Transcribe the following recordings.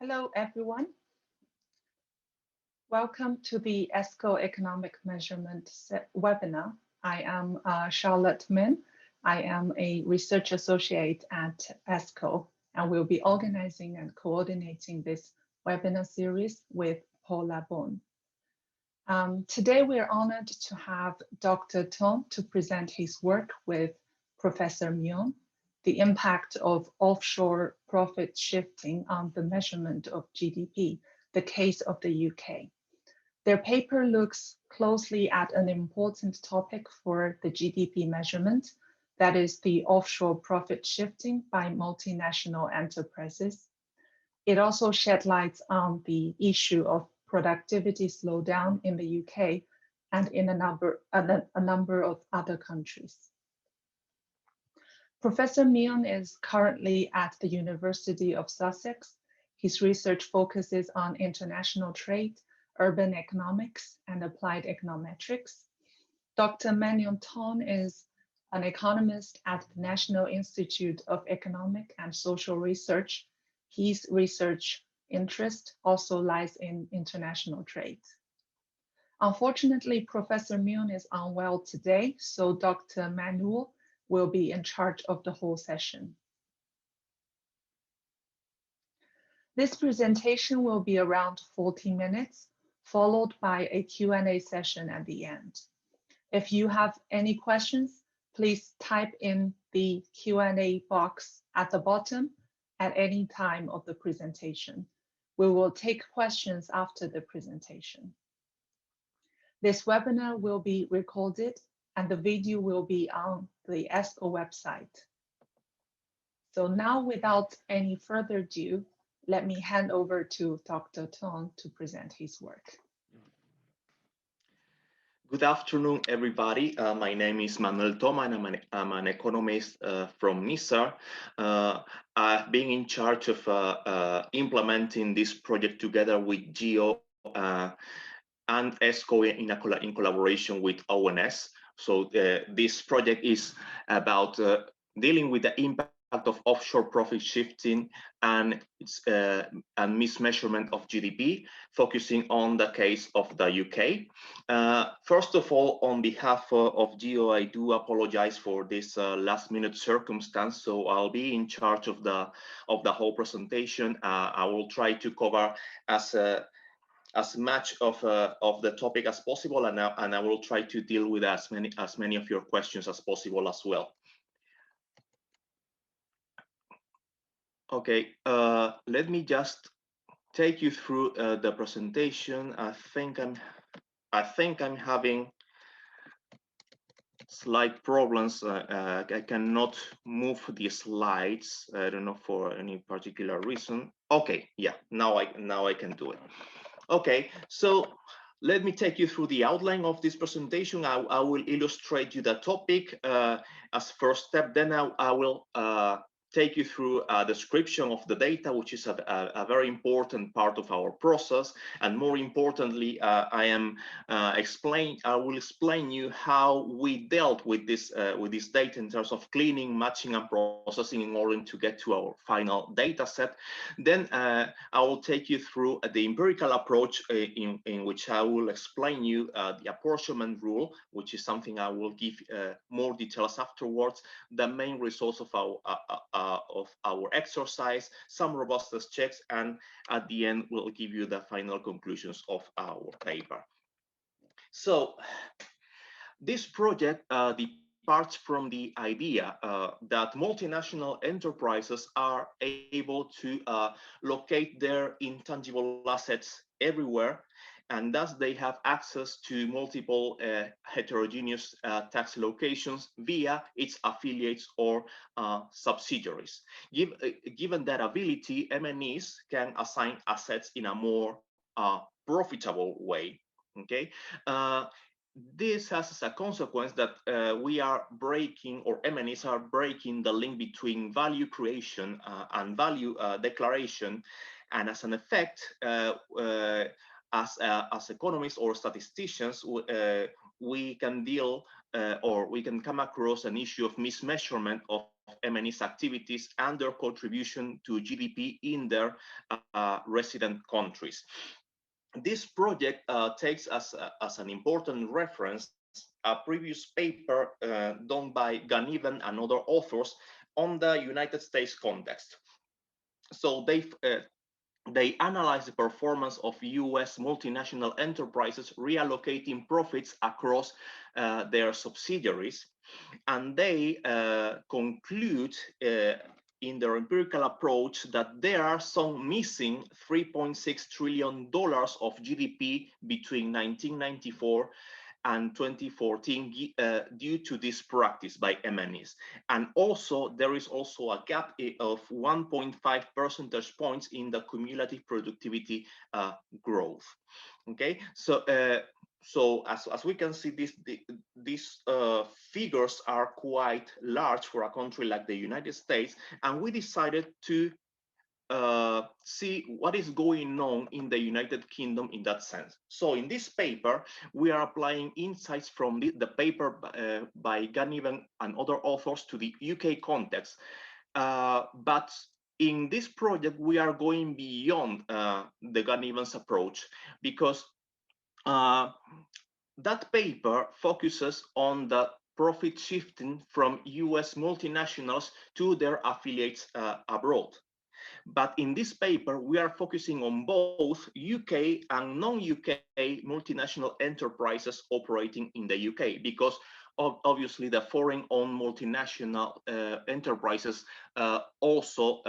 Hello, everyone. Welcome to the ESCoE Economic Measurement webinar. I am Charlotte Min. I am a research associate at ESCoE and will be organizing and coordinating this webinar series with Paul Labonne. Today, we are honored to have Dr. Tong to present his work with Professor Mion, the impact of offshore profit shifting on the measurement of GDP, the case of the UK. Their paper looks closely at an important topic for the GDP measurement, that is the offshore profit shifting by multinational enterprises. It also shed light on the issue of productivity slowdown in the UK and in a number of other countries. Professor Mion is currently at the University of Sussex. His research focuses on international trade, urban economics, and applied econometrics. Dr. Manuel Tong is an economist at the National Institute of Economic and Social Research. His research interest also lies in international trade. Unfortunately, Professor Mion is unwell today, so Dr. Manuel will be in charge of the whole session. This presentation will be around 40 minutes, followed by a Q&A session at the end. If you have any questions, please type in the Q&A box at the bottom at any time of the presentation. We will take questions after the presentation. This webinar will be recorded and the video will be on the ESCoE website. So now, without any further ado, let me hand over to Dr. Tong to present his work. Good afternoon, everybody. My name is Manuel Tong, and I'm an economist from NIESR. I've been in charge of implementing this project together with GEO and ESCoE in collaboration with ONS. So this project is about dealing with the impact of offshore profit shifting and mismeasurement of GDP, focusing on the case of the UK. First of all, on behalf of GEO, I do apologize for this last-minute circumstance. So I'll be in charge of the whole presentation. I will try to cover as much of the topic as possible, and I will try to deal with as many of your questions as possible as well. Okay, let me just take you through the presentation. I think I'm having slight problems. I cannot move the slides. I don't know for any particular reason. Okay, yeah, now I can do it. Okay, so let me take you through the outline of this presentation. I will illustrate you the topic as first step. Then I will take you through a description of the data, which is a very important part of our process. And more importantly, I will explain you how we dealt with this data in terms of cleaning, matching, and processing in order to get to our final data set. Then I will take you through the empirical approach in which I will explain you the apportionment rule, which is something I will give more details afterwards, the main results of our exercise, some robustness checks, and at the end, we'll give you the final conclusions of our paper. So this project departs from the idea that multinational enterprises are able to locate their intangible assets everywhere, and thus they have access to multiple heterogeneous tax locations via its affiliates or subsidiaries. Given that ability, MNEs can assign assets in a more profitable way. Okay. This has as a consequence that we are breaking, or MNEs are breaking, the link between value creation and value declaration, and as an effect, as economists or statisticians, we can deal or we can come across an issue of mismeasurement of of MNE's activities and their contribution to GDP in their resident countries. This project takes as an important reference a previous paper done by Ganiven and other authors on the United States context. So they analyze the performance of US multinational enterprises reallocating profits across their subsidiaries. And they conclude in their empirical approach that there are some missing $3.6 trillion of GDP between 1994 and 2014 due to this practice by MNEs. And also, there is also a gap of 1.5 percentage points in the cumulative productivity growth. Okay, so as we can see, these figures are quite large for a country like the United States, and we decided to see what is going on in the United Kingdom in that sense. So in this paper, we are applying insights from the paper by Ganiven and other authors to the UK context. But in this project, we are going beyond the Ganiven's approach, because that paper focuses on the profit shifting from US multinationals to their affiliates abroad. But in this paper, we are focusing on both UK and non-UK multinational enterprises operating in the UK, because obviously the foreign-owned multinational enterprises also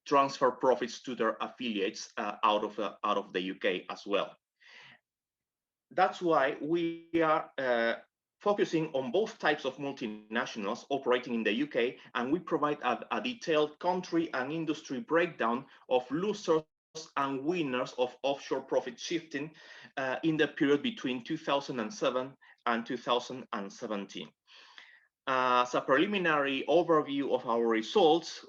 transfer profits to their affiliates out of the UK as well. That's why we are focusing on both types of multinationals operating in the UK, and we provide a detailed country and industry breakdown of losers and winners of offshore profit shifting in the period between 2007 and 2017. As a preliminary overview of our results,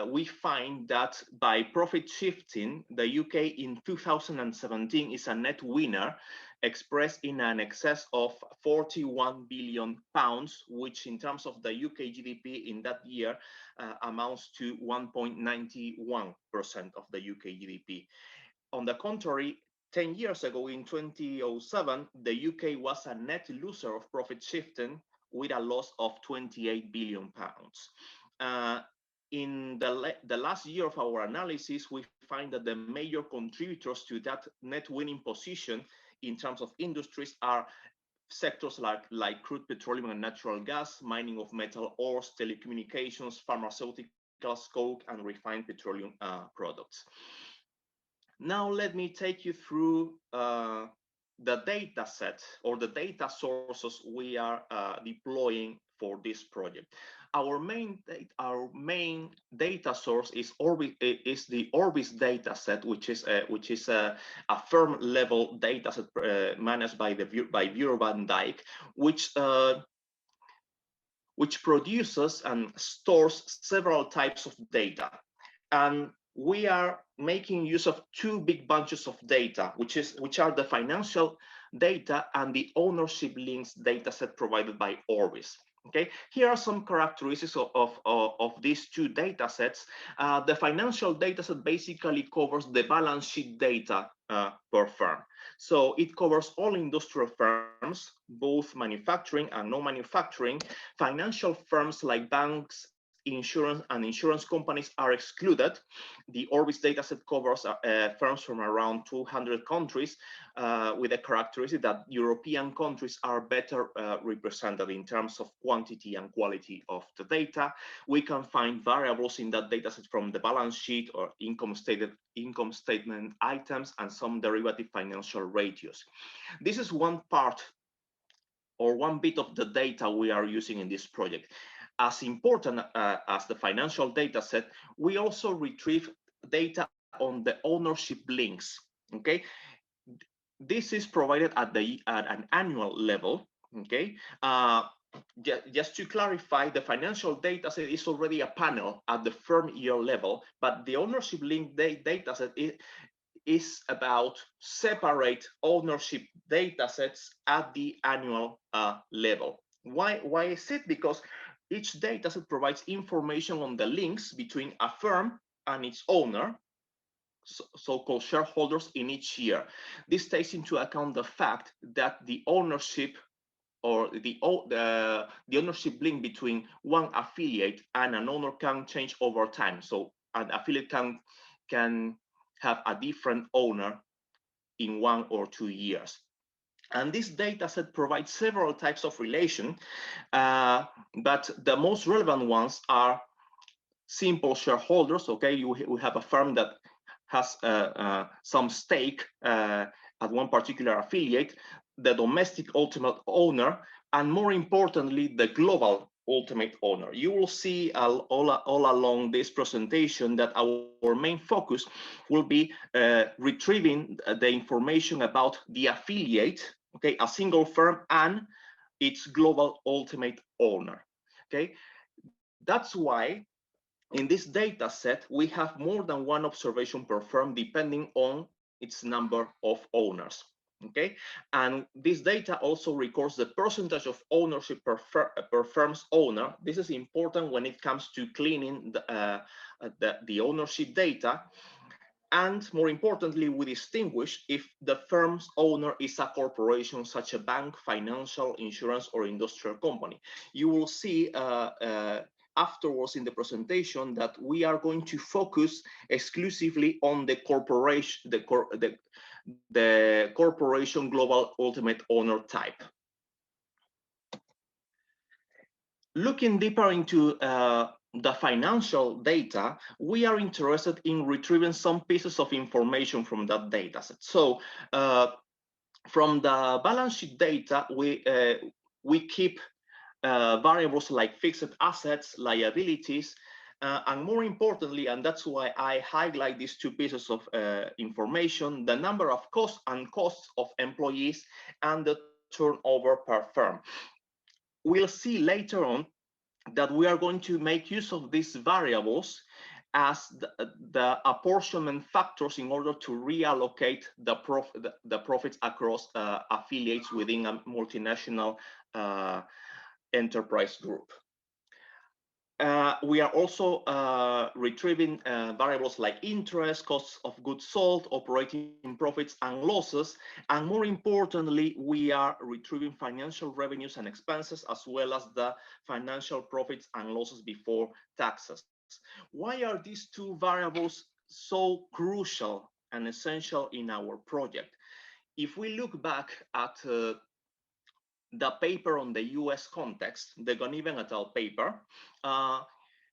we find that by profit shifting, the UK in 2017 is a net winner, expressed in an excess of £41 billion, which in terms of the UK GDP in that year amounts to 1.91% of the UK GDP. On the contrary, 10 years ago in 2007, the UK was a net loser of profit shifting with a loss of £28 billion. In the last year of our analysis, we find that the major contributors to that net winning position in terms of industries are sectors like crude petroleum and natural gas, mining of metal ores, telecommunications, pharmaceuticals, coke, and refined petroleum products. Now let me take you through the data set or the data sources we are deploying for this project. Our main data source is the Orbis data set, which is a firm level data set managed by Bureau van Dijk, which produces and stores several types of data. And we are making use of two big bunches of data, which are the financial data and the ownership links data set provided by Orbis. Okay, here are some characteristics of these two data sets. The financial data set basically covers the balance sheet data per firm. So it covers all industrial firms, both manufacturing and non-manufacturing. Financial firms like banks, insurance, and insurance companies are excluded. The Orbis dataset covers firms from around 200 countries, with a characteristic that European countries are better represented in terms of quantity and quality of the data. We can find variables in that dataset from the balance sheet or income statement items and some derivative financial ratios. This is one part or one bit of the data we are using in this project. As important as the financial data set, we also retrieve data on the ownership links. Okay, this is provided at an annual level. Okay, just to clarify, the financial data set is already a panel at the firm year level, but the ownership link data set is about separate ownership data sets at the annual level. Why is it? Because each dataset provides information on the links between a firm and its owner, so-called shareholders, in each year. This takes into account the fact that the ownership or the ownership link between one affiliate and an owner can change over time. So an affiliate can have a different owner in 1 or 2 years. And this data set provides several types of relation, but the most relevant ones are simple shareholders. Okay, we have a firm that has some stake at one particular affiliate, the domestic ultimate owner, and more importantly, the global ultimate owner. You will see all along this presentation that our main focus will be retrieving the information about the affiliate, okay, a single firm, and its global ultimate owner. Okay, that's why in this data set, we have more than one observation per firm depending on its number of owners. Okay, and this data also records the percentage of ownership per firm's owner. This is important when it comes to cleaning the ownership data. And more importantly, we distinguish if the firm's owner is a corporation, such a bank, financial, insurance, or industrial company. You will see afterwards in the presentation that we are going to focus exclusively on the corporation, the corporation global ultimate owner type. Looking deeper into the financial data, we are interested in retrieving some pieces of information from that data set. So from the balance sheet data, we keep variables like fixed assets, liabilities, and more importantly, and that's why I highlight these two pieces of information, the number of costs of employees and the turnover per firm. We'll see later on that we are going to make use of these variables as the apportionment factors in order to reallocate the profits across affiliates within a multinational enterprise group. We are also retrieving variables like interest, costs of goods sold, operating profits and losses, and more importantly, we are retrieving financial revenues and expenses, as well as the financial profits and losses before taxes. Why are these two variables so crucial and essential in our project? If we look back at the paper on the US context, the Goniven et al. Paper,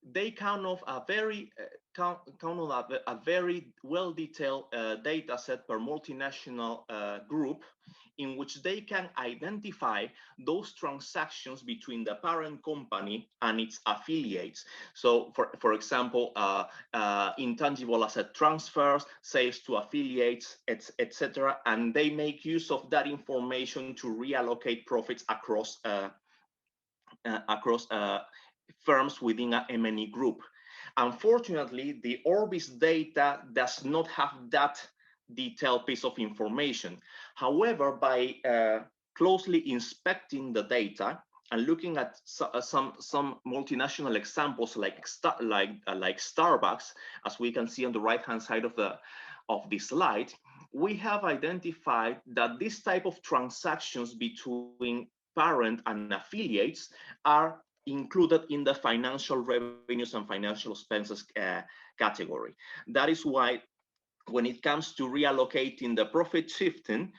they count of a very well-detailed data set per multinational group, in which they can identify those transactions between the parent company and its affiliates. So, for example, intangible asset transfers, sales to affiliates, etc. And they make use of that information to reallocate profits across firms within a M&E group. Unfortunately, the Orbis data does not have that detailed piece of information. However, by closely inspecting the data and looking at some multinational examples like Starbucks, as we can see on the right-hand side of the slide, we have identified that this type of transactions between parent and affiliates are included in the financial revenues and financial expenses category. That is why when it comes to reallocating the profit shifting,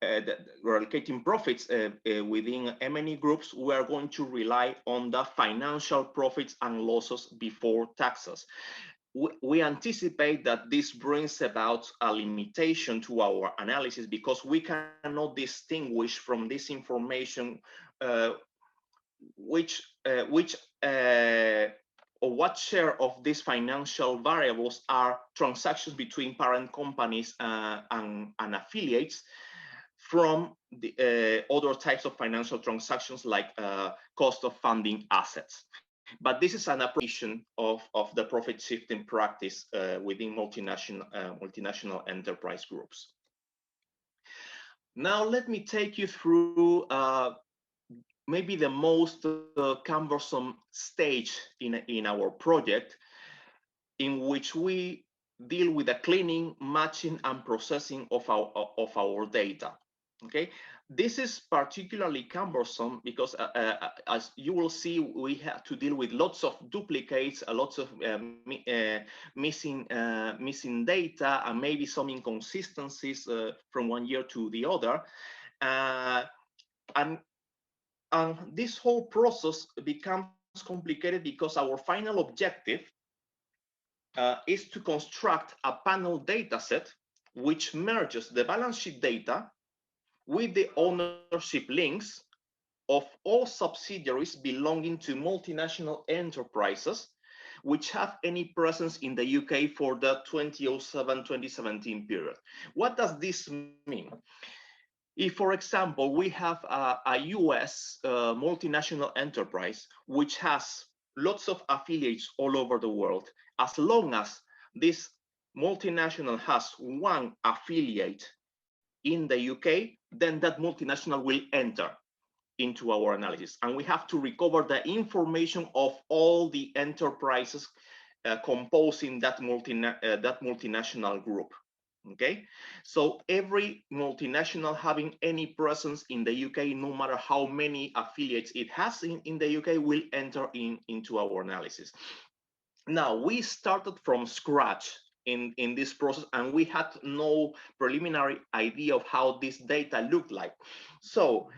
reallocating profits within M&E groups, we are going to rely on the financial profits and losses before taxes. We anticipate that this brings about a limitation to our analysis because we cannot distinguish from this information or what share of these financial variables are transactions between parent companies and affiliates from the other types of financial transactions like cost of funding assets. But this is an application of the profit shifting practice within multinational enterprise groups. Now let me take you through maybe the most cumbersome stage in our project, in which we deal with the cleaning, matching, and processing of our data. Okay, this is particularly cumbersome because, as you will see, we have to deal with lots of duplicates, lots of missing data, and maybe some inconsistencies from one year to the other, and this whole process becomes complicated because our final objective is to construct a panel dataset which merges the balance sheet data with the ownership links of all subsidiaries belonging to multinational enterprises which have any presence in the UK for the 2007-2017 period. What does this mean? If, for example, we have a US multinational enterprise which has lots of affiliates all over the world, as long as this multinational has one affiliate in the UK, then that multinational will enter into our analysis. And we have to recover the information of all the enterprises composing that multinational group. Okay, so every multinational having any presence in the UK, no matter how many affiliates it has in the UK, will enter into our analysis. Now, we started from scratch in this process, and we had no preliminary idea of how this data looked like. So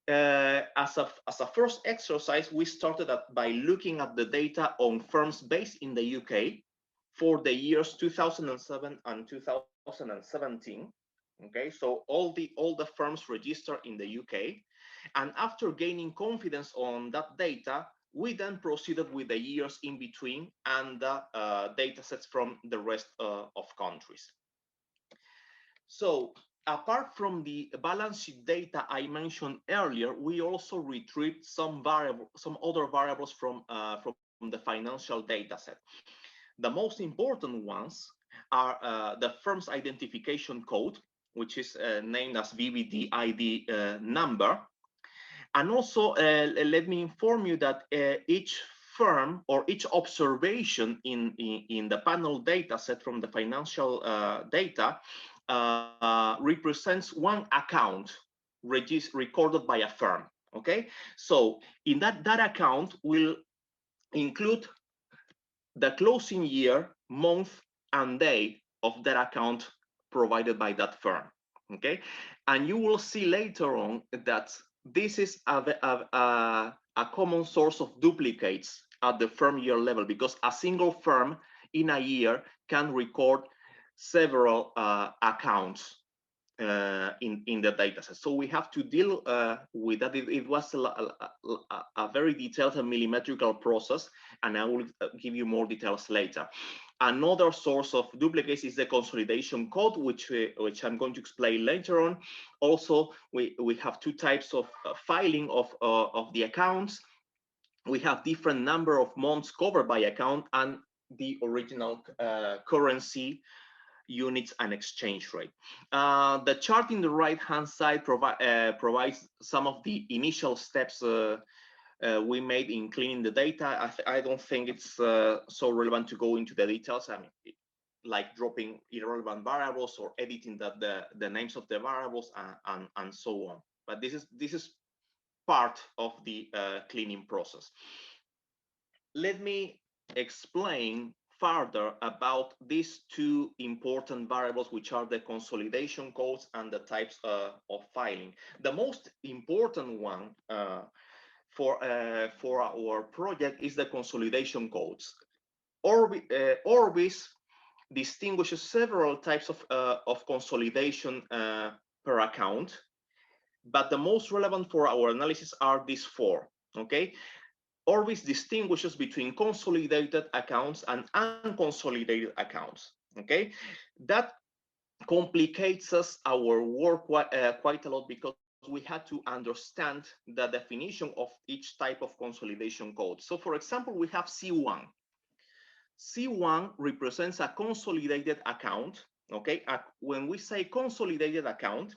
as a first exercise, we started by looking at the data on firms based in the UK for the years 2007 and 2017. Okay, so all the firms registered in the UK, and after gaining confidence on that data, we then proceeded with the years in between and the data sets from the rest of countries. So apart from the balance sheet data I mentioned earlier, we also retrieved some other variables from the financial data set. The most important ones are the firm's identification code, which is named as VBD ID number. And also, let me inform you that each firm or each observation in the panel data set from the financial data represents one account recorded by a firm. Okay, so in that account will include the closing year, month, and day of that account provided by that firm. Okay, and you will see later on that this is a common source of duplicates at the firm year level, because a single firm in a year can record several accounts in the dataset. So we have to deal with that. It was a very detailed and millimetrical process, and I will give you more details later. Another source of duplicates is the consolidation code, which I'm going to explain later on. Also, we have two types of filing of the accounts. We have different number of months covered by account and the original currency, units, and exchange rate. The chart in the right-hand side provides some of the initial steps we made in cleaning the data. I don't think it's so relevant to go into the details. I mean, like dropping irrelevant variables or editing the names of the variables and so on. But this is part of the cleaning process. Let me explain further about these two important variables, which are the consolidation codes and the types of filing. The most important one for our project is the consolidation codes. Orbis distinguishes several types of consolidation per account, but the most relevant for our analysis are these four. Okay, Orbis distinguishes between consolidated accounts and unconsolidated accounts. Okay, that complicates our work quite a lot, because we had to understand the definition of each type of consolidation code. So, for example, we have C1. C1 represents a consolidated account. Okay, when we say consolidated account,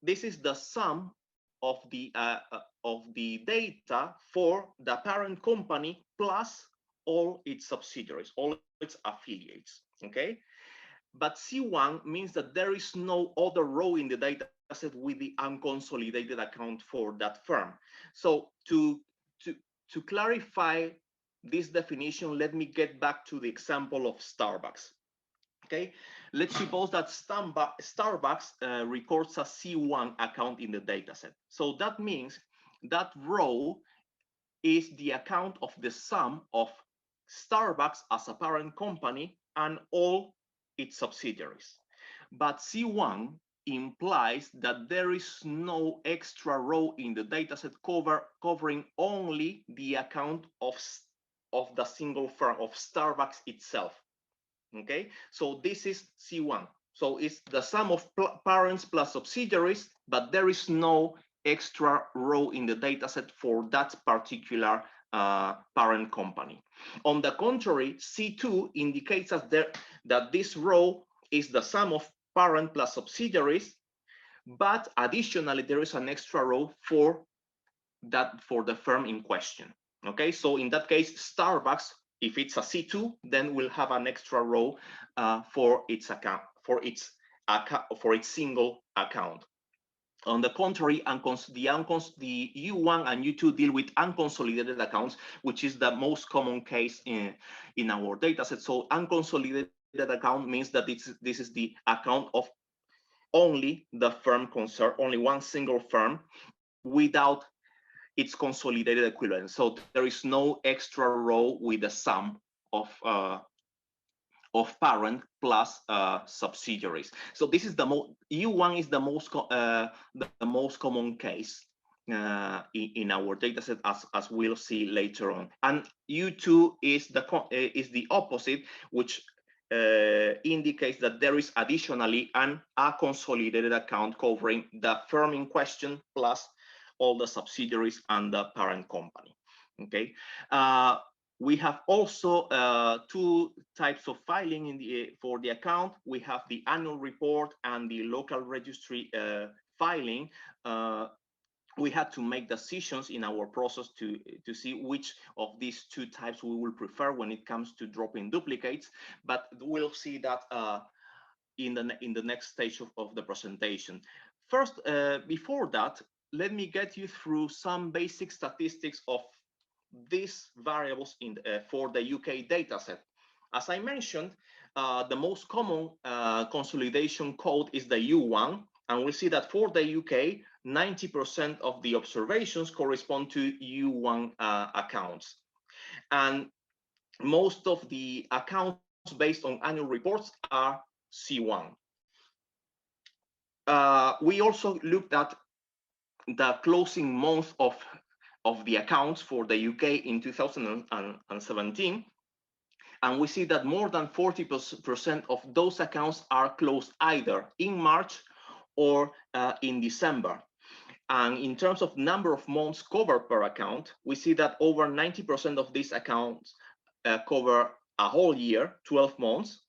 this is the sum of the data for the parent company plus all its subsidiaries, all its affiliates. Okay, but C1 means that there is no other row in the data set with the unconsolidated account for that firm. So to clarify this definition, let me get back to the example of Starbucks. Okay, let's suppose that Starbucks records a C1 account in the dataset. So that means that row is the account of the sum of Starbucks as a parent company and all its subsidiaries. But C1 implies that there is no extra row in the dataset covering only the account of the single firm of Starbucks itself. Okay, so this is C1. So it's the sum of parents plus subsidiaries, but there is no extra row in the dataset for that particular parent company. On the contrary, C2 indicates us that this row is the sum of parent plus subsidiaries, but additionally there is an extra row for the firm in question. Okay, so in that case, Starbucks, if it's a C2, then we'll have an extra row for its account, for its single account. On the contrary, the U1 and U2 deal with unconsolidated accounts, which is the most common case in our dataset. So unconsolidated account means that this is the account of only the firm concerned, only one single firm, without its consolidated equivalent. So there is no extra row with the sum of parent plus subsidiaries. So this is the U1 is the most common case in our dataset, as we'll see later on, and U2 is the opposite, which indicates that there is additionally a consolidated account covering the firm in question plus all the subsidiaries and the parent company. Okay, we have also two types of filing for the account. We have the annual report and the local registry filing. We had to make decisions in our process to see which of these two types we will prefer when it comes to dropping duplicates, but we'll see that in the next stage of the presentation. First, before that, let me get you through some basic statistics of these variables for the UK dataset. As I mentioned, the most common consolidation code is the U1, and we see that for the UK, 90% of the observations correspond to U1 accounts. And most of the accounts based on annual reports are C1. We also looked at the closing month of the accounts for the UK in 2017, and we see that more than 40% of those accounts are closed either in March or in December. And in terms of number of months covered per account, we see that over 90% of these accounts cover a whole year, 12 months.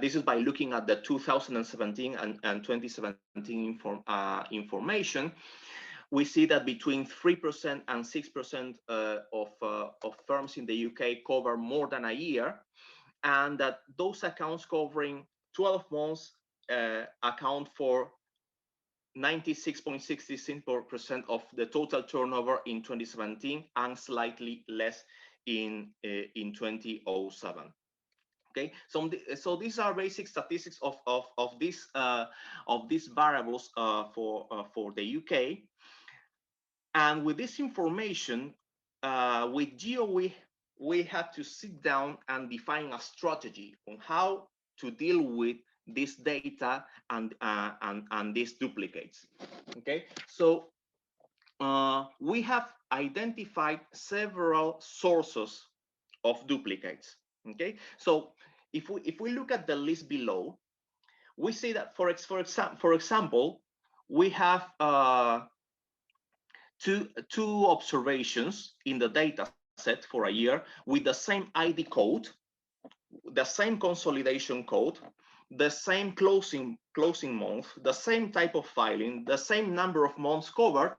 This is by looking at the 2017 and 2017 information. We see that between 3% and 6% of firms in the UK cover more than a year, and that those accounts covering 12 months account for 96.66% of the total turnover in 2017 and slightly less in 2007. Okay, so these are basic statistics of these variables for the UK. And with this information, with GEO, we had to sit down and define a strategy on how to deal with this data and these duplicates. Okay, so we have identified several sources of duplicates. Okay, so if we look at the list below, we see that for example, we have two observations in the data set for a year with the same ID code, the same consolidation code, the same closing month, the same type of filing, the same number of months covered,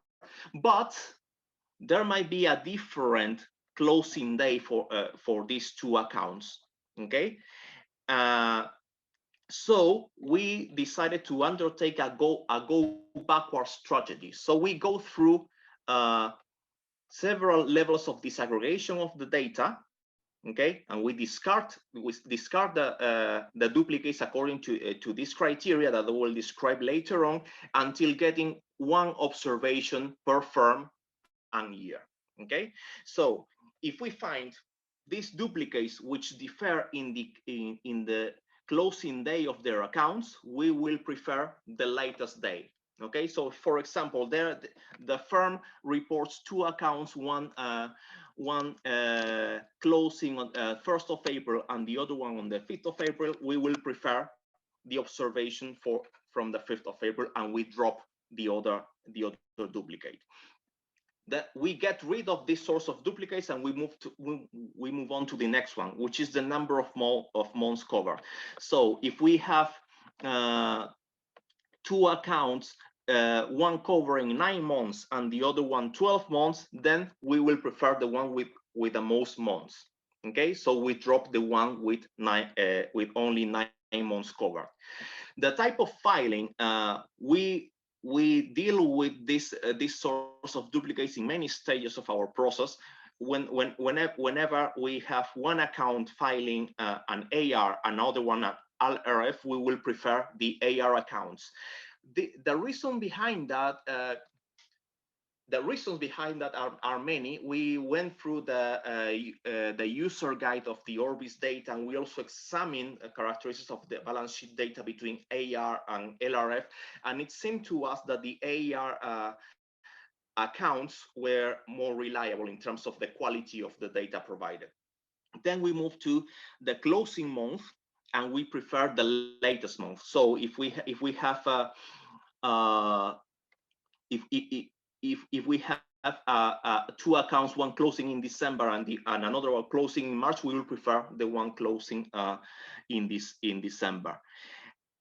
but there might be a different closing day for these two accounts. Okay, so we decided to undertake a go backward strategy. So we go through several levels of disaggregation of the data. Okay, and we discard the duplicates according to this criteria that I will describe later on, until getting one observation per firm and year. Okay, so if we find these duplicates which differ in the closing day of their accounts, we will prefer the latest day. Okay, so for example, there the firm reports two accounts, one closing on 1st of April and the other one on the 5th of April. We will prefer the observation from the 5th of April, and we drop the other duplicate. That we get rid of this source of duplicates, and we move on to the next one, which is the number of months covered. So if we have two accounts, one covering 9 months and the other one 12 months, then we will prefer the one with the most months. Okay, so we drop the one with only 9 months covered. The type of filing, we deal with this source of duplicates in many stages of our process. Whenever we have one account filing an AR, another one an LRF, we will prefer the AR accounts. The reason behind that, the reasons behind that are many. We went through the user guide of the Orbis data, and we also examined characteristics of the balance sheet data between AR and LRF, and it seemed to us that the AR accounts were more reliable in terms of the quality of the data provided. Then we move to the closing month, and we prefer the latest month. So if we have if we have two accounts, one closing in December and another one closing in March, we will prefer the one closing in December.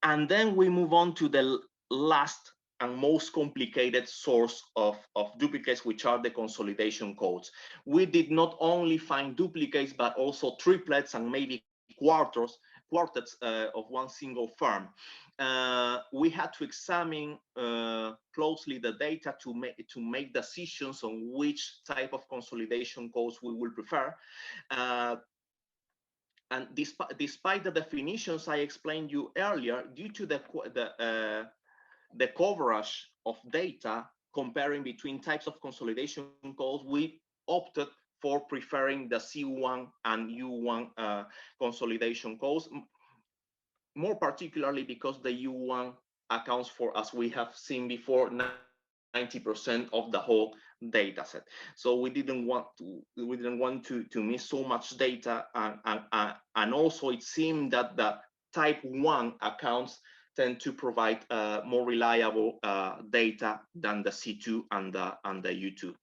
And then we move on to the last and most complicated source of duplicates, which are the consolidation codes. We did not only find duplicates, but also triplets and maybe quartets of one single firm. We had to examine closely the data to make decisions on which type of consolidation codes we will prefer. And despite the definitions I explained you earlier, due to the coverage of data comparing between types of consolidation codes, we opted for preferring the C1 and U1 consolidation codes, more particularly because the U1 accounts for, as we have seen before, 90% of the whole data set. So we didn't want to miss so much data, and also it seemed that the type 1 accounts tend to provide more reliable data than the C2 and the U2.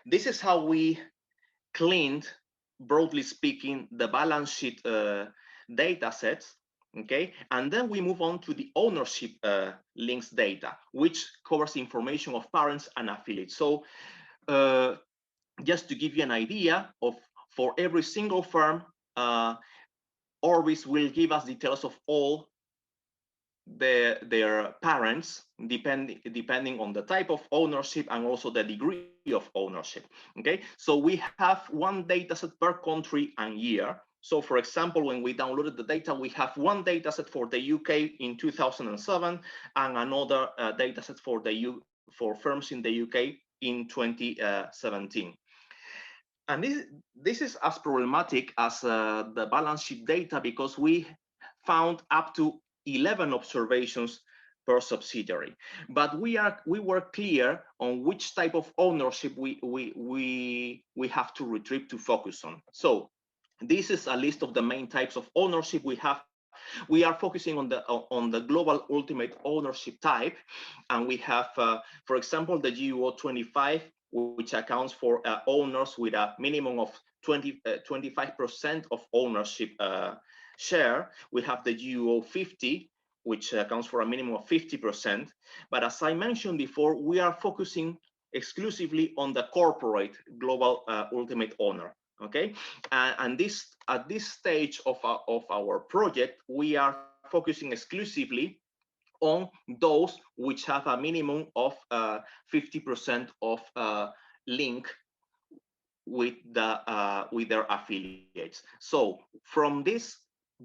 This is how we cleaned, broadly speaking, the balance sheet data sets. Okay, and then we move on to the ownership links data, which covers information of parents and affiliates. So just to give you an idea of, for every single firm, Orbis will give us details of all their parents, depending on the type of ownership and also the degree of ownership. Okay, so we have one dataset per country and year. So for example, when we downloaded the data, we have one dataset for the UK in 2007 and another dataset for firms in the UK in 2017. And this is as problematic as the balance sheet data, because we found up to 11 observations per subsidiary. But we were clear on which type of ownership we have to retrieve to focus on. So this is a list of the main types of ownership we have. We are focusing on the global ultimate ownership type, and we have, for example, the GUO 25, which accounts for owners with a minimum of 25% of ownership share, we have the GUO 50, which accounts for a minimum of 50%. But as I mentioned before, we are focusing exclusively on the corporate global ultimate owner. Okay, and this at this stage of our project, we are focusing exclusively on those which have a minimum of 50% of link with their affiliates. So from this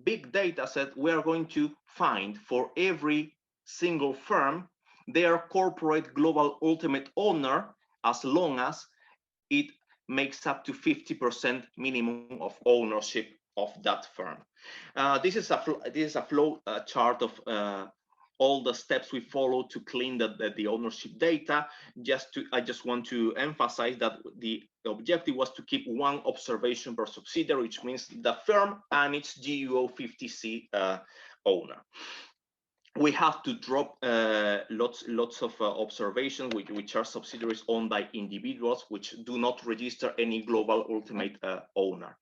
big data set, we are going to find for every single firm their corporate global ultimate owner, as long as it makes up to 50% minimum of ownership of that firm. This is a flow chart of all the steps we follow to clean the ownership data. I just want to emphasize that the objective was to keep one observation per subsidiary, which means the firm and its GUO 50C owner. We have to drop lots of observations which are subsidiaries owned by individuals which do not register any global ultimate owner.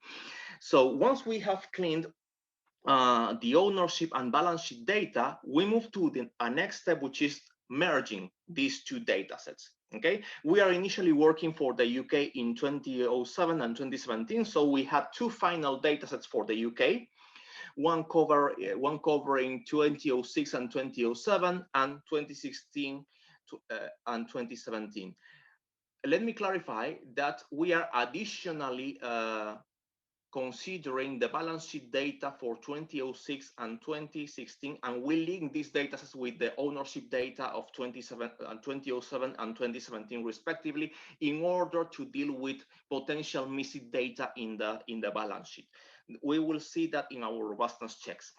So once we have cleaned the ownership and balance sheet data, we move to the next step, which is merging these two data sets. Okay, we are initially working for the UK in 2007 and 2017, so we had two final data sets for the UK. One covering 2006 and 2007 and 2016 and 2017. Let me clarify that we are additionally considering the balance sheet data for 2006 and 2016, and we link these data sets with the ownership data of 2007 and 2017 respectively, in order to deal with potential missing data in the balance sheet. We will see that in our robustness checks.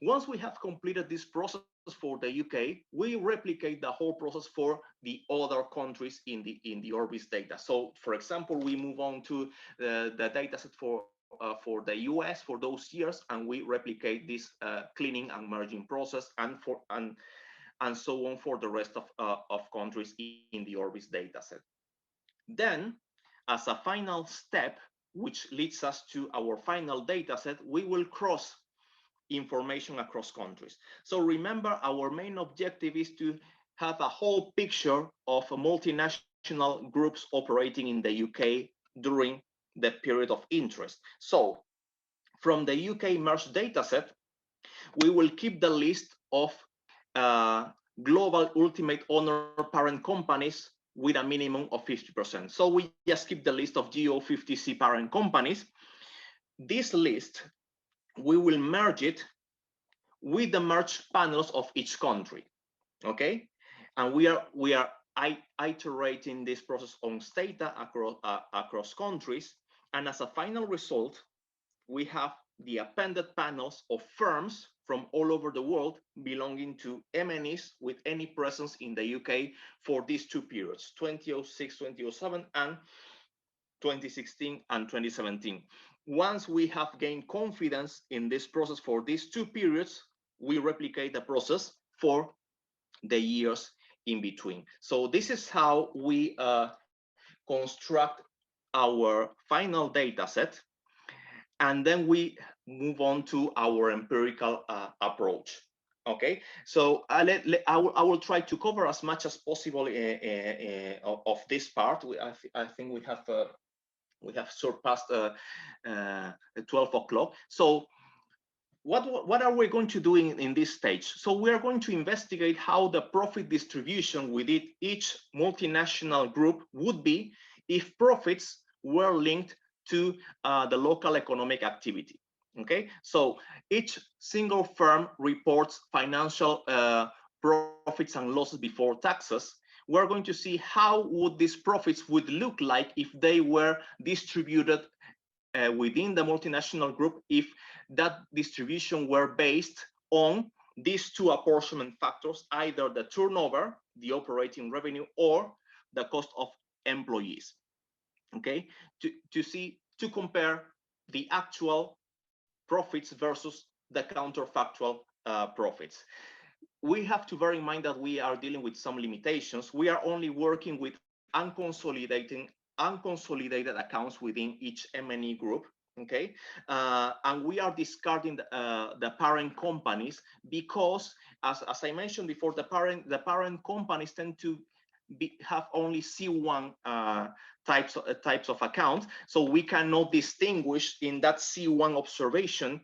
Once we have completed this process for the UK, we replicate the whole process for the other countries in the Orbis data. So, for example, we move on to the dataset for the US for those years, and we replicate this cleaning and merging process, and so on for the rest of countries in the Orbis dataset. Then, as a final step, which leads us to our final dataset, we will cross information across countries. So remember, our main objective is to have a whole picture of multinational groups operating in the UK during the period of interest. So from the UK merged dataset, we will keep the list of global ultimate owner parent companies with a minimum of 50%. So we just keep the list of GO50C parent companies. This list, we will merge it with the merged panels of each country, okay? And we are iterating this process on data across countries. And as a final result, we have the appended panels of firms from all over the world belonging to MNEs with any presence in the UK for these two periods, 2006, 2007, and 2016 and 2017. Once we have gained confidence in this process for these two periods, we replicate the process for the years in between. So this is how we construct our final data set, and then we move on to our empirical approach. Okay, so I will try to cover as much as possible of this part. I think we have surpassed 12 o'clock. So what are we going to do in this stage? So we are going to investigate how the profit distribution within each multinational group would be if profits were linked to the local economic activity. Okay, so each single firm reports financial profits and losses before taxes. We're going to see how would these profits would look like if they were distributed within the multinational group, if that distribution were based on these two apportionment factors, either the turnover, the operating revenue, or the cost of employees. Okay, to compare the actual profits versus the counterfactual profits. We have to bear in mind that we are dealing with some limitations. We are only working with unconsolidated accounts within each M&E group. Okay, and we are discarding the parent companies because, as I mentioned before, the parent companies tend to have only C1 types of accounts, so we cannot distinguish in that C1 observation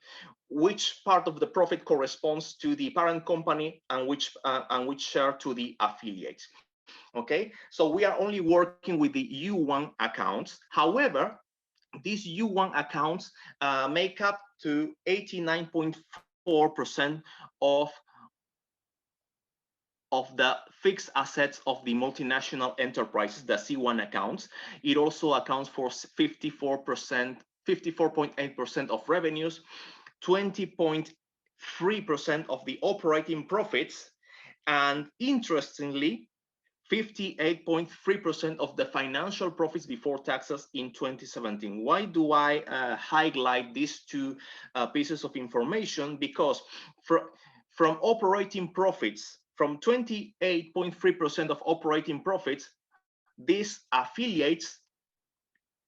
which part of the profit corresponds to the parent company and which share to the affiliates. Okay, so we are only working with the U1 accounts. However, these U1 accounts make up to 89.4% of the fixed assets of the multinational enterprises, the C1 accounts. It also accounts for 54.8% of revenues, 20.3% of the operating profits, and interestingly, 58.3% of the financial profits before taxes in 2017. Why do I highlight these two pieces of information? Because from operating profits, from 28.3% of operating profits, these affiliates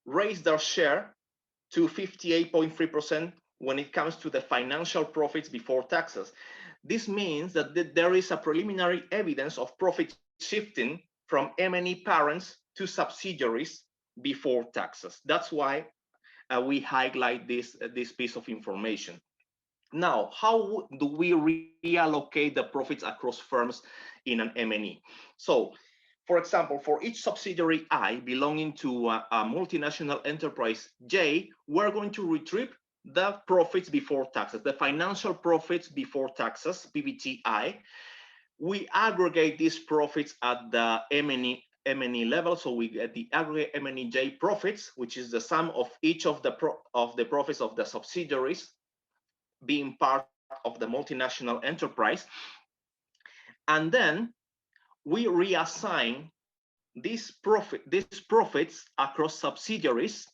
raised their share to 58.3% when it comes to the financial profits before taxes. This means that there is a preliminary evidence of profit shifting from M&E parents to subsidiaries before taxes. That's why we highlight this piece of information. Now, how do we reallocate the profits across firms in an M&E? So, for example, for each subsidiary I belonging to a multinational enterprise J, we're going to retrieve the profits before taxes, the financial profits before taxes, PBTI. We aggregate these profits at the M&E level, so we get the aggregate M&E-J profits, which is the sum of each of the profits of the subsidiaries being part of the multinational enterprise. And then we reassign these profits across subsidiaries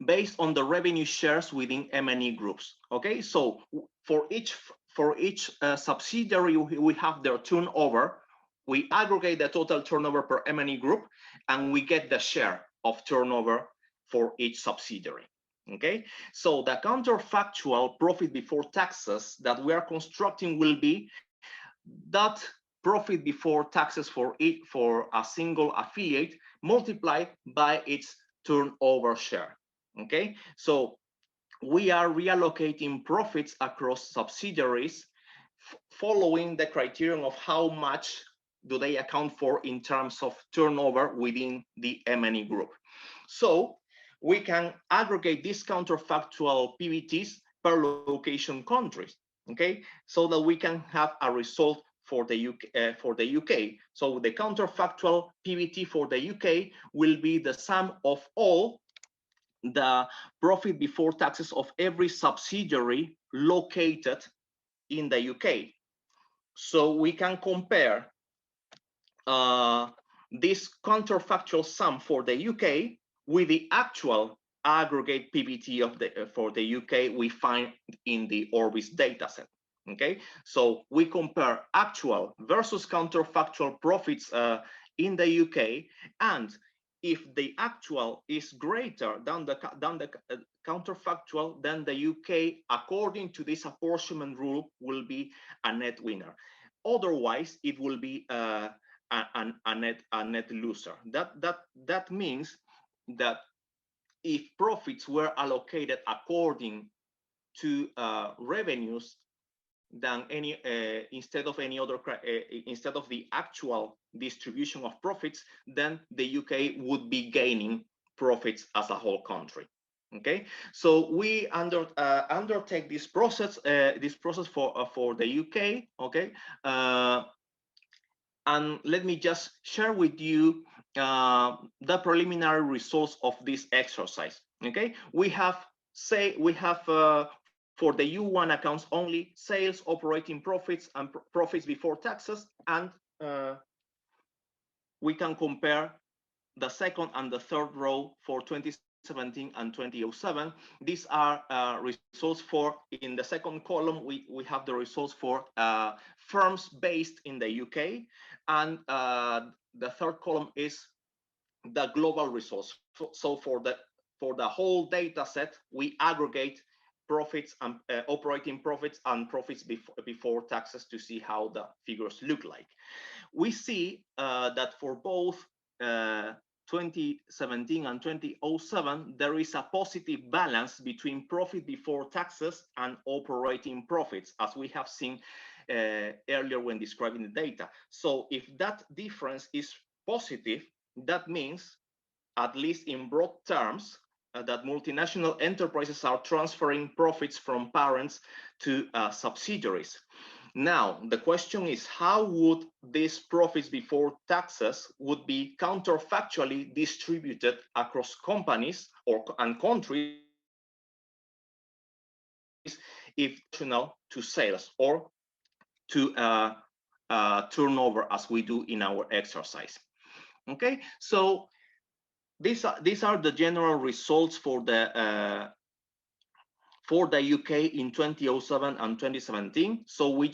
based on the revenue shares within M&E groups. Okay, so for each subsidiary, we have their turnover. We aggregate the total turnover per M&E group, and we get the share of turnover for each subsidiary. Okay, so the counterfactual profit before taxes that we are constructing will be that profit before taxes for a single affiliate multiplied by its turnover share. Okay, so we are reallocating profits across subsidiaries following the criterion of how much do they account for in terms of turnover within the M&E group. So we can aggregate these counterfactual PBTs per location countries, okay, so that we can have a result for the UK. So the counterfactual PBT for the UK will be the sum of all the profit before taxes of every subsidiary located in the UK. So we can compare this counterfactual sum for the UK with the actual aggregate PBT for the UK we find in the Orbis dataset. Okay, so we compare actual versus counterfactual profits in the UK, and if the actual is greater than the counterfactual, then the UK, according to this apportionment rule, will be a net winner. Otherwise, it will be a net loser. That means that if profits were allocated according to revenues, than instead of the actual distribution of profits, then the UK would be gaining profits as a whole country. Okay, so we undertake this process for the UK. Okay, and let me just share with you the preliminary results of this exercise. Okay, we have for the U1 accounts only sales, operating profits, and profits before taxes, and we can compare the second and the third row for 2017 and 2007. These are results for, in the second column, we have the results for firms based in the UK, and the third column is the global results. So for the for the whole data set, we aggregate profits and operating profits and profits before taxes to see how the figures look like. We see that for both 2017 and 2007, there is a positive balance between profit before taxes and operating profits, as we have seen earlier when describing the data. So if that difference is positive, that means, at least in broad terms, that multinational enterprises are transferring profits from parents to subsidiaries. Now, the question is, how would these profits before taxes would be counterfactually distributed across companies and countries if to sales or to turnover, as we do in our exercise? Okay, so these are the general results for the UK in 2007 and 2017. So we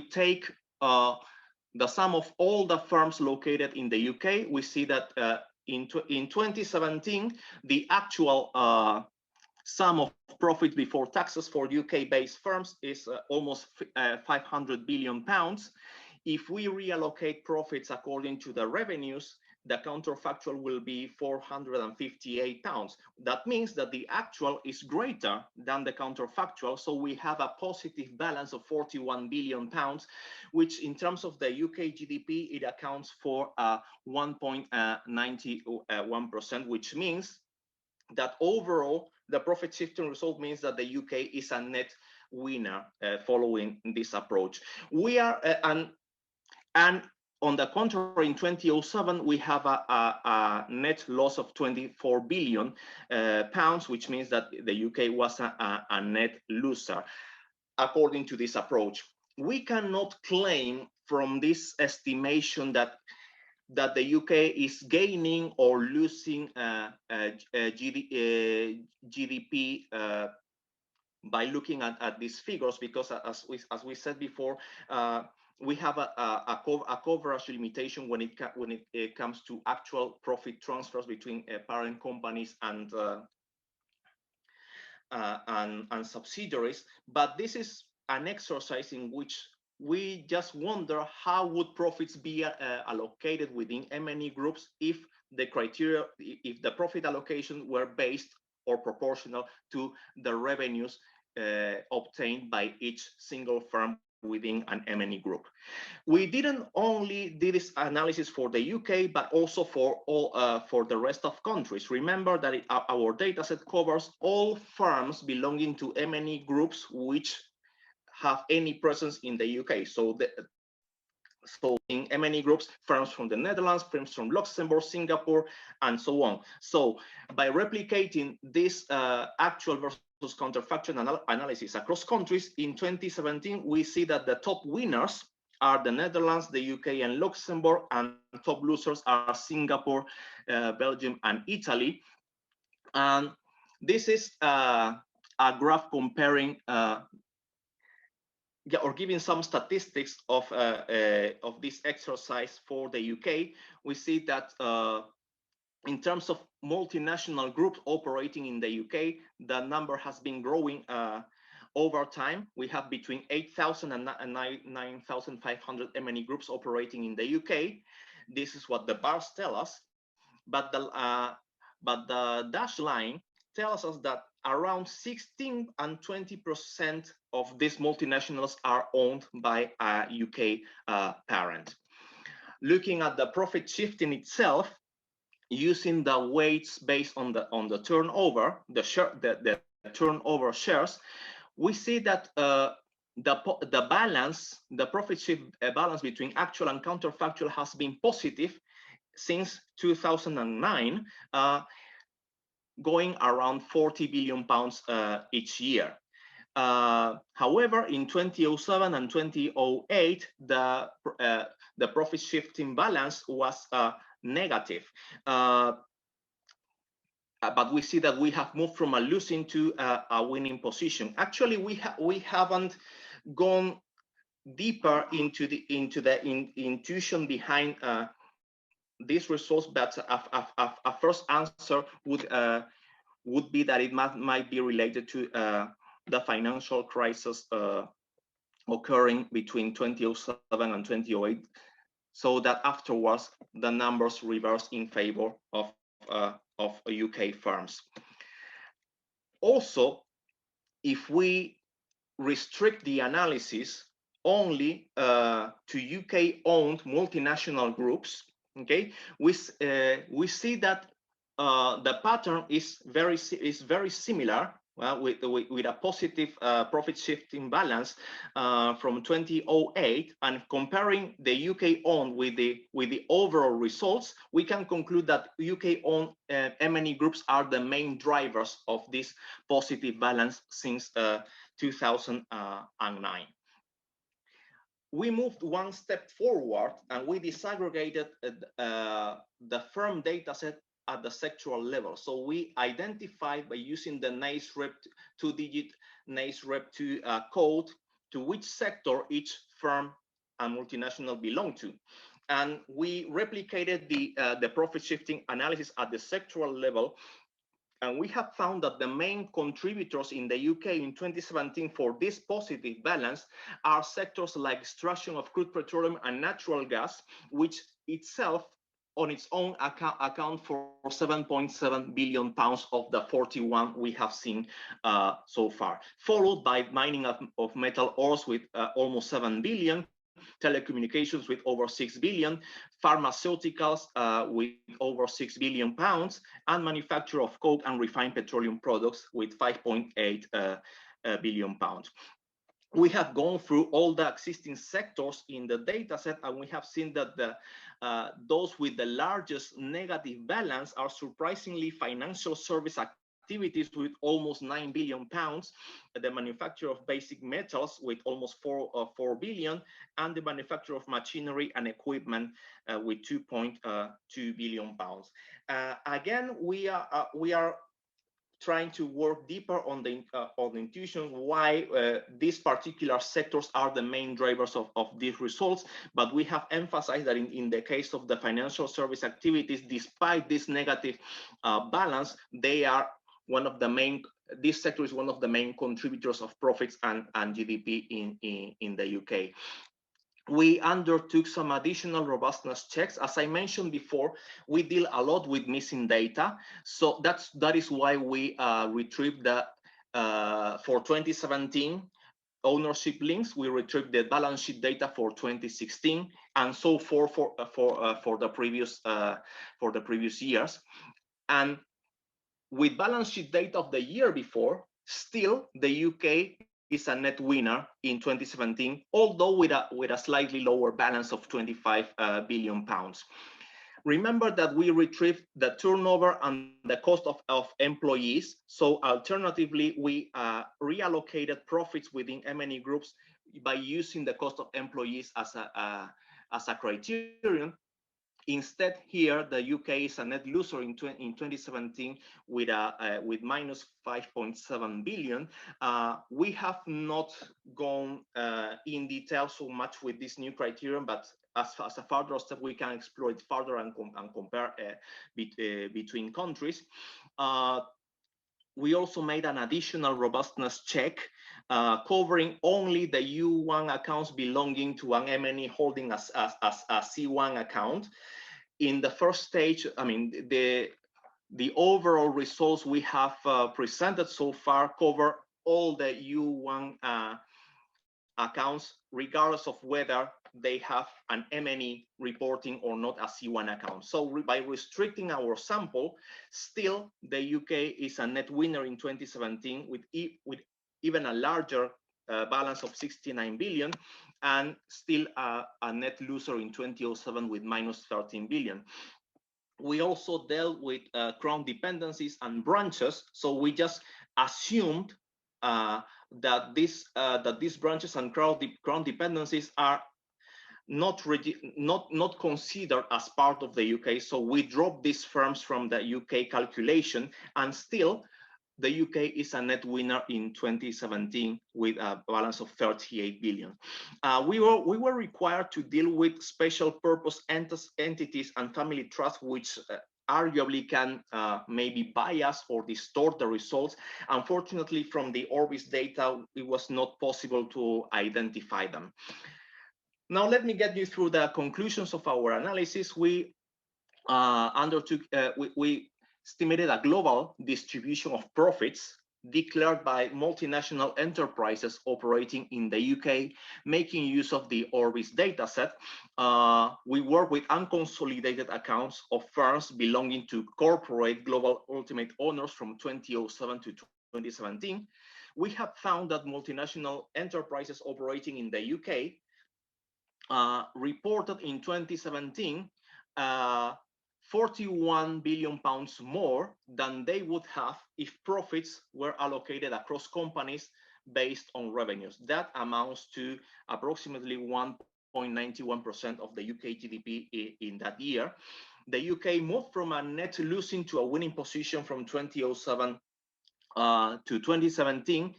take the sum of all the firms located in the UK. We see that in 2017, the actual sum of profit before taxes for UK-based firms is almost 500 billion pounds. If we reallocate profits according to the revenues, the counterfactual will be 458 pounds. That means that the actual is greater than the counterfactual, so we have a positive balance of 41 billion pounds, which in terms of the UK GDP, it accounts for 1.91%, which means that overall, the profit shifting result means that the UK is a net winner following this approach. We are, and on the contrary, in 2007, we have a net loss of 24 billion pounds, which means that the UK was a net loser, according to this approach. We cannot claim from this estimation that the UK is gaining or losing GDP by looking at these figures, because as we said before, we have a coverage limitation when it comes to actual profit transfers between parent companies and subsidiaries. But this is an exercise in which we just wonder how would profits be allocated within M&E groups if the profit allocation were based or proportional to the revenues obtained by each single firm within an M&E group. We didn't only do this analysis for the UK, but also for the rest of countries. Remember that our dataset covers all firms belonging to M&E groups which have any presence in the UK. So in M&E groups, firms from the Netherlands, firms from Luxembourg, Singapore, and so on. So by replicating this actual versus counterfactual analysis across countries, in 2017, we see that the top winners are the Netherlands, the UK, and Luxembourg, and top losers are Singapore, Belgium, and Italy. And this is a graph comparing or giving some statistics of this exercise for the UK. We see that in terms of multinational groups operating in the UK, the number has been growing over time. We have between 8,000 and 9,500 M&E groups operating in the UK. This is what the bars tell us, but the dashed line tells us that around 16 and 20% of these multinationals are owned by a UK parent. Looking at the profit shifting itself, using the weights based on the turnover, the turnover shares, we see that the profit shift balance between actual and counterfactual has been positive since 2009. Going around 40 billion pounds each year. However, in 2007 and 2008, the profit shifting balance was negative. But we see that we have moved from a losing to a winning position. Actually, we haven't gone deeper into the intuition behind these results, but a first answer would be that it might be related to the financial crisis occurring between 2007 and 2008, so that afterwards the numbers reversed in favor of UK firms. Also, if we restrict the analysis only to UK-owned multinational groups, okay, we see that the pattern is very similar. With a positive profit shifting balance from 2008, and comparing the UK-owned with the overall results, we can conclude that UK-owned M&E groups are the main drivers of this positive balance since 2009. We moved one step forward and we disaggregated the firm data set at the sectoral level. So we identified by using the NIESR 2-digit NIESR 2 code to which sector each firm and multinational belong to. And we replicated the profit shifting analysis at the sectoral level. And we have found that the main contributors in the UK in 2017 for this positive balance are sectors like extraction of crude petroleum and natural gas, which itself on its own account for 7.7 billion pounds of the 41 we have seen so far, followed by mining of metal ores with almost 7 billion, telecommunications with over 6 billion, pharmaceuticals with over 6 billion pounds, and manufacture of coke and refined petroleum products with 5.8 billion pounds. We have gone through all the existing sectors in the data set, and we have seen that those with the largest negative balance are surprisingly financial service activities with almost 9 billion pounds, the manufacture of basic metals with almost 4 billion, and the manufacture of machinery and equipment with 2.2 billion pounds. Again, we are trying to work deeper on the intuition why these particular sectors are the main drivers of these results, but we have emphasized that in the case of the financial service activities, despite this negative balance, they are one of the main, this sector is one of the main contributors of profits and GDP in the UK. We undertook some additional robustness checks. As I mentioned before, we deal a lot with missing data. So that is why we retrieved the, for 2017, ownership links. We retrieved the balance sheet data for 2016 and so forth for the previous years. And with balance sheet data of the year before, still the UK is a net winner in 2017, although with a slightly lower balance of 25 billion pounds. Remember that we retrieved the turnover and the cost of employees. So alternatively, we reallocated profits within M&E groups by using the cost of employees as a criterion. Instead, here the UK is a net loser in 2017 with minus 5.7 billion. We have not gone in detail so much with this new criterion, but as a further step, we can explore it further and compare between countries. We also made an additional robustness check covering only the U1 accounts belonging to an M&E holding as a C1 account. In the first stage, I mean, the overall results we have presented so far cover all the U1 accounts, regardless of whether they have an M&E reporting or not a C1 account. So by restricting our sample, still the UK is a net winner in 2017 with even a larger balance of 69 billion, and still a net loser in 2007 with minus 13 billion. We also dealt with crown dependencies and branches, so we just assumed that these branches and crown dependencies are not considered as part of the UK. So we dropped these firms from the UK calculation, and still the UK is a net winner in 2017 with a balance of 38 billion. We were required to deal with special purpose entities and family trusts, which arguably can maybe bias or distort the results. Unfortunately, from the Orbis data, it was not possible to identify them. Now, let me get you through the conclusions of our analysis. We we estimated a global distribution of profits declared by multinational enterprises operating in the UK, making use of the Orbis dataset. We work with unconsolidated accounts of firms belonging to corporate global ultimate owners from 2007 to 2017. We have found that multinational enterprises operating in the UK reported in 2017 £41 billion more than they would have if profits were allocated across companies based on revenues. That amounts to approximately 1.91% of the UK GDP in that year. The UK moved from a net losing to a winning position from 2007 to 2017,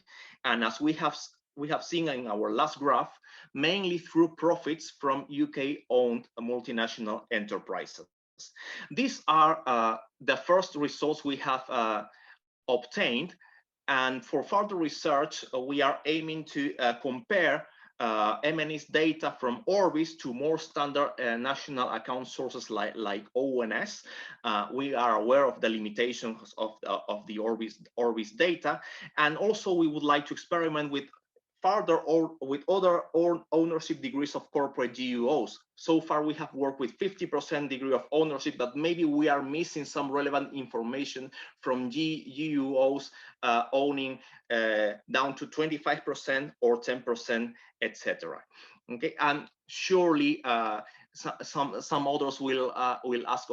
and as we have seen in our last graph, mainly through profits from UK-owned multinational enterprises. These are the first results we have obtained, and for further research, we are aiming to compare M&E's data from Orbis to more standard national account sources like ONS. We are aware of the limitations of the Orbis data, and also we would like to experiment with with other ownership degrees of corporate GUOs. So far, we have worked with 50% degree of ownership, but maybe we are missing some relevant information from GUOs owning down to 25% or 10%, etc. Okay, and surely some others will ask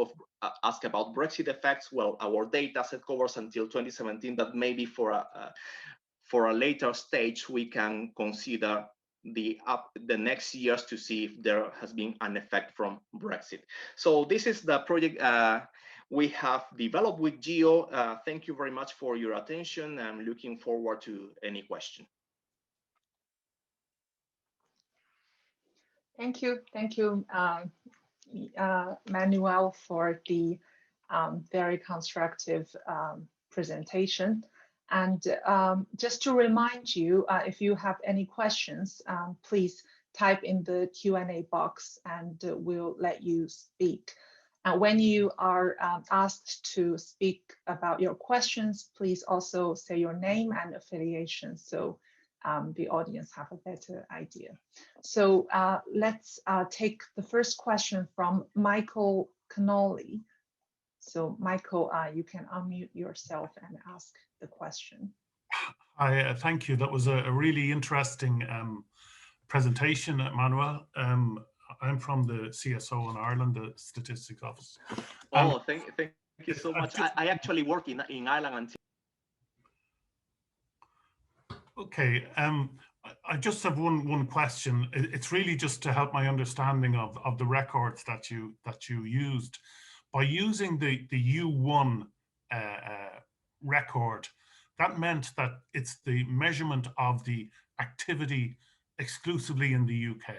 about Brexit effects. Well, our data set covers until 2017, but maybe for a later stage, we can consider the next years to see if there has been an effect from Brexit. So this is the project we have developed with Geo. Thank you very much for your attention. I'm looking forward to any question. Thank you, Manuel, for the very constructive presentation. And just to remind you, if you have any questions, please type in the Q&A box and we'll let you speak. And when you are asked to speak about your questions, please also say your name and affiliation so the audience have a better idea. So let's take the first question from Michael Connolly. So Michael, you can unmute yourself and ask the question. Hi, thank you. That was a really interesting presentation, Manuel. I'm from the CSO in Ireland, the Statistics Office. Oh, thank you so much. I actually work in Ireland until. Okay, I just have one question. It's really just to help my understanding of the records that you used. By using the U1 record, that meant that it's the measurement of the activity exclusively in the UK.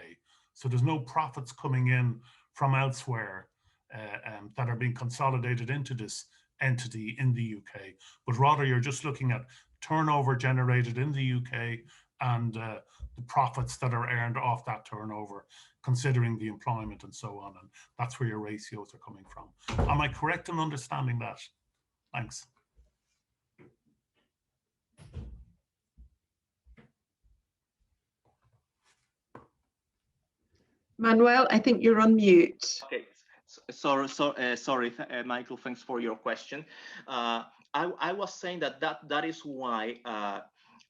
So there's no profits coming in from elsewhere that are being consolidated into this entity in the UK, but rather you're just looking at turnover generated in the UK and the profits that are earned off that turnover, considering the employment and so on, and that's where your ratios are coming from. Am I correct in understanding that? Thanks. Manuel, I think you're on mute. Okay, sorry, Michael, thanks for your question. I was saying that is why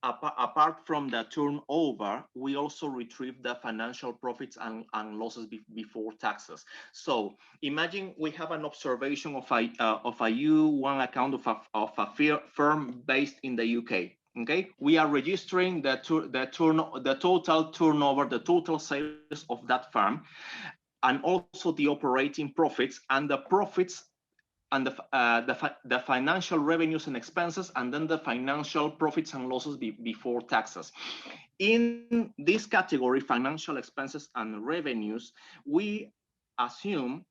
apart from the turnover, we also retrieve the financial profits and losses before taxes. So imagine we have an observation of a U1 account of a firm based in the UK. Okay, we are registering the total turnover, the total sales of that firm, and also the operating profits and the profits and the financial revenues and expenses, and then the financial profits and losses before taxes. In this category, financial expenses and revenues, we assume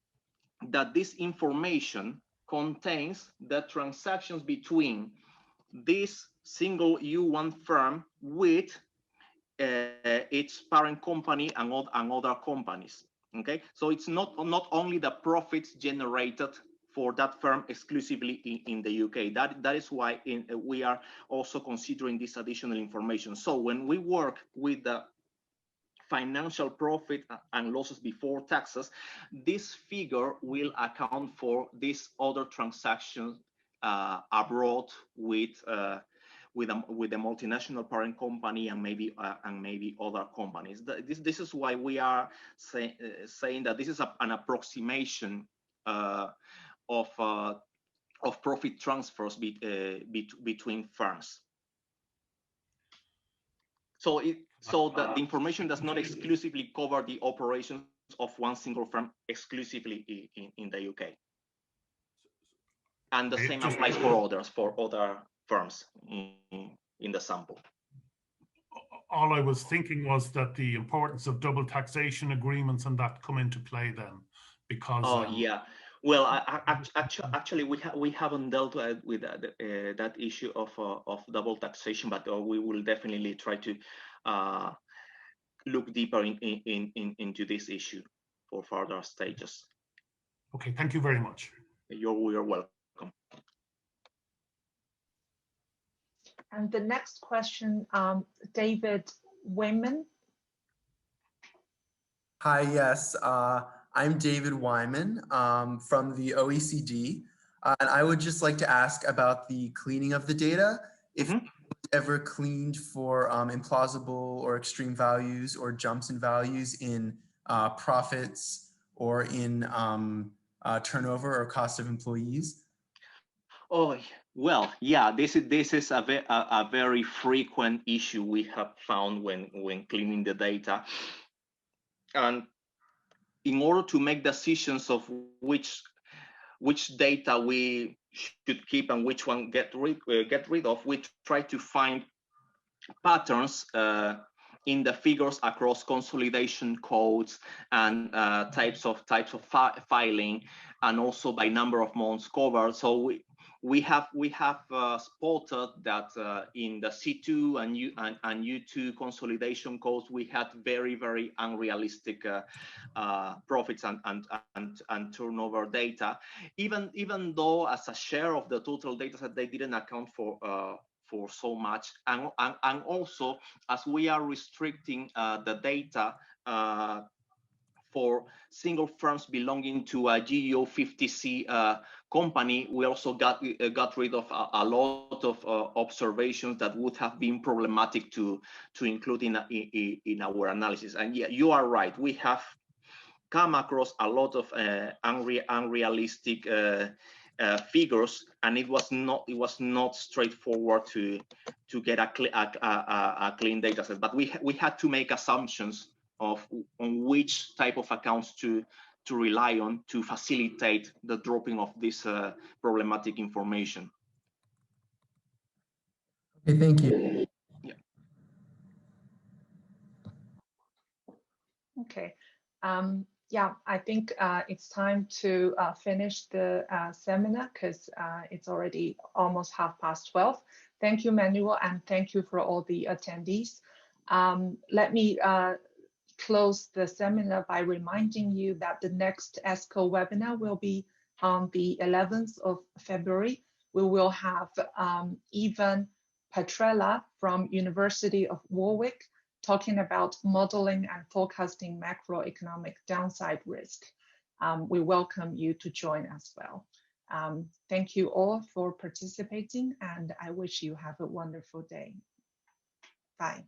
that this information contains the transactions between this single U1 firm with its parent company and other companies. Okay, so it's not only the profits generated for that firm exclusively in the UK. That is why we are also considering this additional information. So when we work with the financial profit and losses before taxes, this figure will account for these other transactions abroad with a multinational parent company and maybe other companies. This is why we are saying that this is an approximation of profit transfers between firms. So the information does not exclusively cover the operations of one single firm exclusively in the UK. And the same applies for other firms in the sample. All I was thinking was that the importance of double taxation agreements and that come into play then, because yeah. Well, actually, we haven't dealt with that issue of double taxation, but we will definitely try to look deeper into this issue for further stages. Okay, thank you very much. You're welcome. And the next question, David Wyman. Hi, yes. I'm David Wyman from the OECD, and I would just like to ask about the cleaning of the data. If it was ever cleaned for implausible or extreme values or jumps in values in profits or in turnover or cost of employees? Oh, well, yeah, this is a very frequent issue we have found when cleaning the data. And in order to make decisions of which data we should keep and which one get rid of, we try to find patterns in the figures across consolidation codes and types of filing, and also by number of months covered. So we have spotted that in the C2 and U2 consolidation codes, we had very unrealistic profits and turnover data, even though as a share of the total data set they didn't account for so much, and also as we are restricting the data for single firms belonging to a GEO 50C company, we also got rid of a lot of observations that would have been problematic to include in our analysis. And yeah, you are right. We have come across a lot of unrealistic figures, and it was not straightforward to get a clean data set. But we had to make assumptions on which type of accounts to rely on to facilitate the dropping of this problematic information. Okay, thank you. Yeah. Okay. Yeah, I think it's time to finish the seminar because it's already almost 12:30. Thank you, Manuel, and thank you for all the attendees. Let me close the seminar by reminding you that the next ESCoE webinar will be on the 11th of February. We will have Ivan Petrella from University of Warwick talking about modeling and forecasting macroeconomic downside risk. We welcome you to join as well. Thank you all for participating, and I wish you have a wonderful day. Bye.